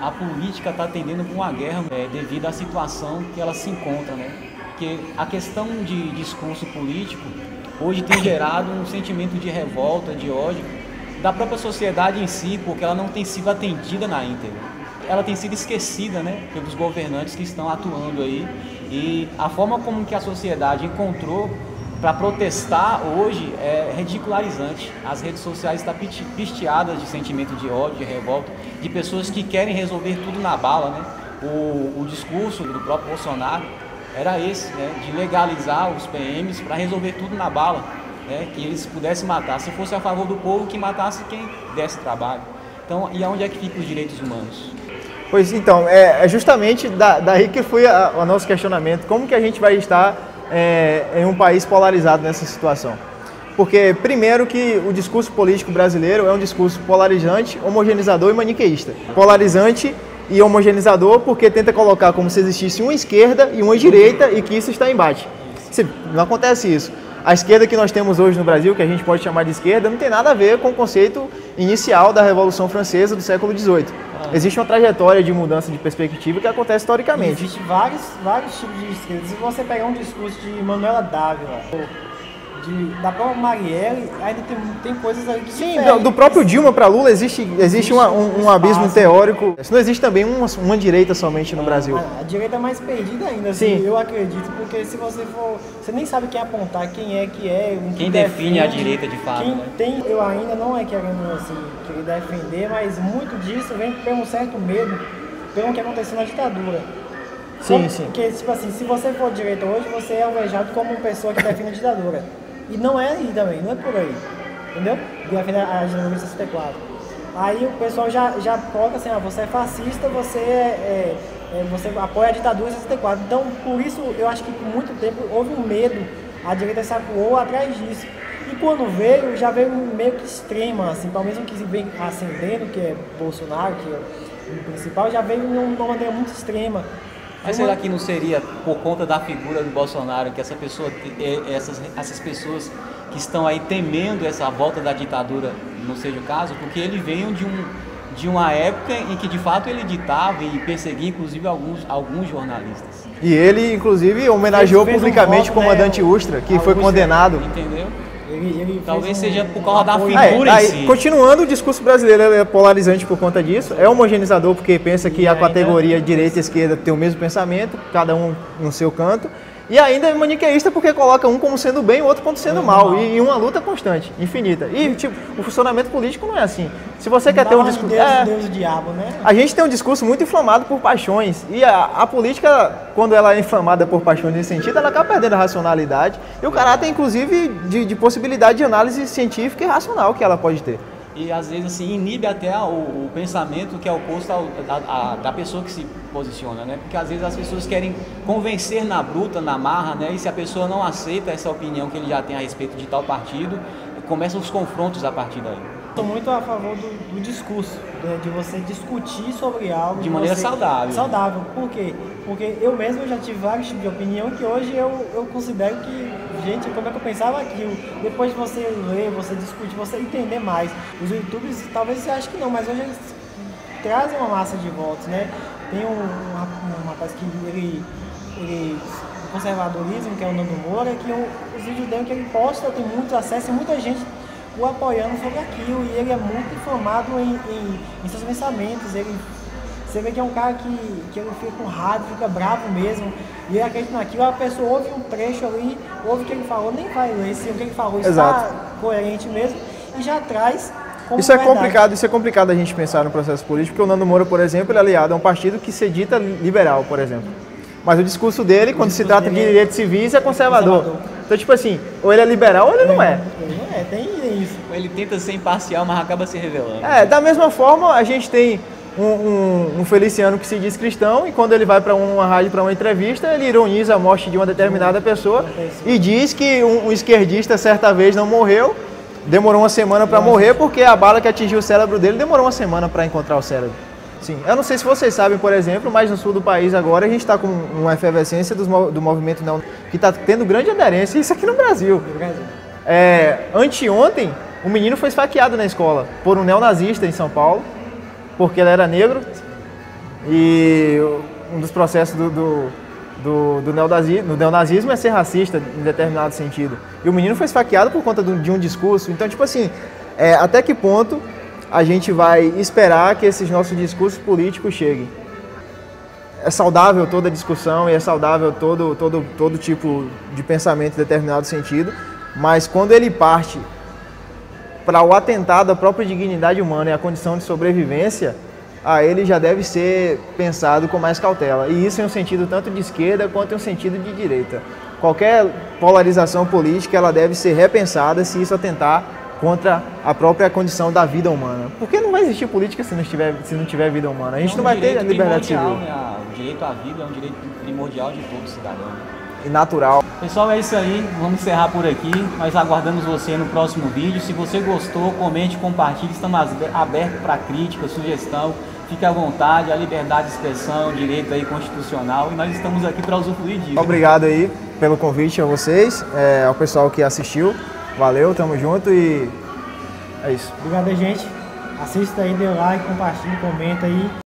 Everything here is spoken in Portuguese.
a política está tendendo para uma guerra devido à situação que ela se encontra, né? Porque a questão de discurso político hoje tem gerado um sentimento de revolta, de ódio da própria sociedade em si, porque ela não tem sido atendida na íntegra. Ela tem sido esquecida, né, pelos governantes que estão atuando aí, e a forma como que a sociedade encontrou para protestar hoje é ridicularizante. As redes sociais estão pisteadas de sentimento de ódio, de revolta, de pessoas que querem resolver tudo na bala, né? O discurso do próprio Bolsonaro era esse, né, de legalizar os PMs para resolver tudo na bala, né, que eles pudessem matar. Se fosse a favor do povo, que matasse quem desse trabalho. Então, e aonde é que ficam os direitos humanos? Pois então, é justamente daí que foi o nosso questionamento. Como que a gente vai estar em um país polarizado nessa situação? Porque, primeiro, que o discurso político brasileiro é um discurso polarizante, homogeneizador e maniqueísta. Polarizante e homogeneizador porque tenta colocar como se existisse uma esquerda e uma direita e que isso está em embate. Não acontece isso. A esquerda que nós temos hoje no Brasil, que a gente pode chamar de esquerda, não tem nada a ver com o conceito inicial da Revolução Francesa do século XVIII. Existe uma trajetória de mudança de perspectiva que acontece historicamente. Existem vários tipos de esquerda. Se você pegar um discurso de Manuela Dávila, da própria Marielle, ainda tem coisas aí que sim, do próprio Dilma para Lula existe um abismo teórico. Não existe também uma direita somente no Brasil. A direita é mais perdida ainda, assim, eu acredito, porque se você for... Você nem sabe quem apontar, quem quem define a direita de fato. Eu ainda não é querendo assim, querer defender, mas muito disso vem por um certo medo pelo que aconteceu na ditadura. Sim. Porque, tipo assim, se você for direita hoje, você é alvejado como uma pessoa que defende a ditadura. E não é aí também, não é por aí, entendeu? Defende a ditadura de 64. Aí o pessoal já coloca assim, você é fascista, você apoia a ditadura de 64. Então, por isso, eu acho que por muito tempo houve um medo, a direita se acuou atrás disso. E quando veio, já veio meio que extrema, assim, pelo menos o que vem ascendendo, que é Bolsonaro, que é o principal, já veio de uma maneira muito extrema. Mas será que não seria por conta da figura do Bolsonaro que essas pessoas que estão aí temendo essa volta da ditadura não seja o caso? Porque ele veio de uma época em que de fato ele ditava e perseguia inclusive alguns jornalistas. E ele inclusive homenageou publicamente o comandante Ustra, que foi condenado. Entendeu? Talvez seja por causa da figura em si. Continuando, o discurso brasileiro é polarizante por conta disso, é homogeneizador porque pensa que a categoria direita e esquerda tem o mesmo pensamento, cada um no seu canto, e ainda é maniqueísta porque coloca um como sendo bem e o outro como sendo mal, e uma luta constante, infinita. E tipo, o funcionamento político não é assim. Se você quer ter um discurso... Deus e diabo, né? A gente tem um discurso muito inflamado por paixões, e a política, quando ela é inflamada por paixões nesse sentido, ela acaba perdendo a racionalidade e o caráter, inclusive, de possibilidade de análise científica e racional que ela pode ter. E às vezes assim, inibe até o pensamento que é oposto da pessoa que se posiciona, né? Porque às vezes as pessoas querem convencer na bruta, na marra, né? E se a pessoa não aceita essa opinião que ele já tem a respeito de tal partido, começam os confrontos a partir daí. Estou muito a favor do discurso, de você discutir sobre algo de maneira saudável. Saudável. Por quê? Porque eu mesmo já tive vários tipos de opinião que hoje eu considero que, gente, como é que eu pensava aquilo? Depois de você ler, você discutir, você entender mais. Os YouTubers, talvez você ache que não, mas hoje eles trazem uma massa de votos, né? Tem um rapaz que ele conservadorismo, que é o Nando Moura, que os vídeos dele que ele posta tem muito acesso e muita gente o apoiando sobre aquilo, e ele é muito informado em seus pensamentos. Você vê que é um cara que ele fica com raiva, fica bravo mesmo, e ele acredita naquilo. A pessoa ouve um trecho ali, ouve o que ele falou, nem vai ler se o que ele falou está coerente mesmo, e já traz como isso é complicado a gente pensar no processo político, porque o Nando Moura, por exemplo, ele é aliado a um partido que se dita liberal, por exemplo. Mas o discurso dele, quando se trata de direitos civis, é conservador. Então, tipo assim, ou ele é liberal ou ele não é. Ele não é, tem isso. Ele tenta ser imparcial, mas acaba se revelando. Da mesma forma, a gente tem um Feliciano que se diz cristão, e quando ele vai para uma rádio, para uma entrevista, ele ironiza a morte de uma determinada pessoa e diz que um esquerdista certa vez não morreu, demorou uma semana para morrer porque a bala que atingiu o cérebro dele demorou uma semana para encontrar o cérebro. Sim, eu não sei se vocês sabem, por exemplo, mas no sul do país agora a gente está com uma efervescência do movimento que está tendo grande aderência, isso aqui no Brasil. Anteontem, um menino foi esfaqueado na escola por um neonazista em São Paulo, porque ele era negro, E um dos processos do neonazismo é ser racista em determinado sentido. E o menino foi esfaqueado por conta de um discurso. Então, tipo assim, até que ponto a gente vai esperar que esses nossos discursos políticos cheguem? É saudável toda discussão e é saudável todo tipo de pensamento em determinado sentido, mas quando ele parte para o atentado à própria dignidade humana e à condição de sobrevivência, ele já deve ser pensado com mais cautela. E isso em um sentido tanto de esquerda quanto em um sentido de direita. Qualquer polarização política ela deve ser repensada se isso atentar contra a própria condição da vida humana. Porque não vai existir política se não tiver vida humana. A gente não vai ter a liberdade civil. Né? O direito à vida é um direito primordial de todo cidadão. E natural. Pessoal, é isso aí. Vamos encerrar por aqui. Nós aguardamos você no próximo vídeo. Se você gostou, comente, compartilhe. Estamos abertos para crítica, sugestão. Fique à vontade, a liberdade de expressão, direito aí constitucional. E nós estamos aqui para usufruir disso. Obrigado aí pelo convite a vocês, ao pessoal que assistiu. Valeu, tamo junto e é isso. Obrigado, gente. Assista aí, dê like, compartilhe, comenta aí.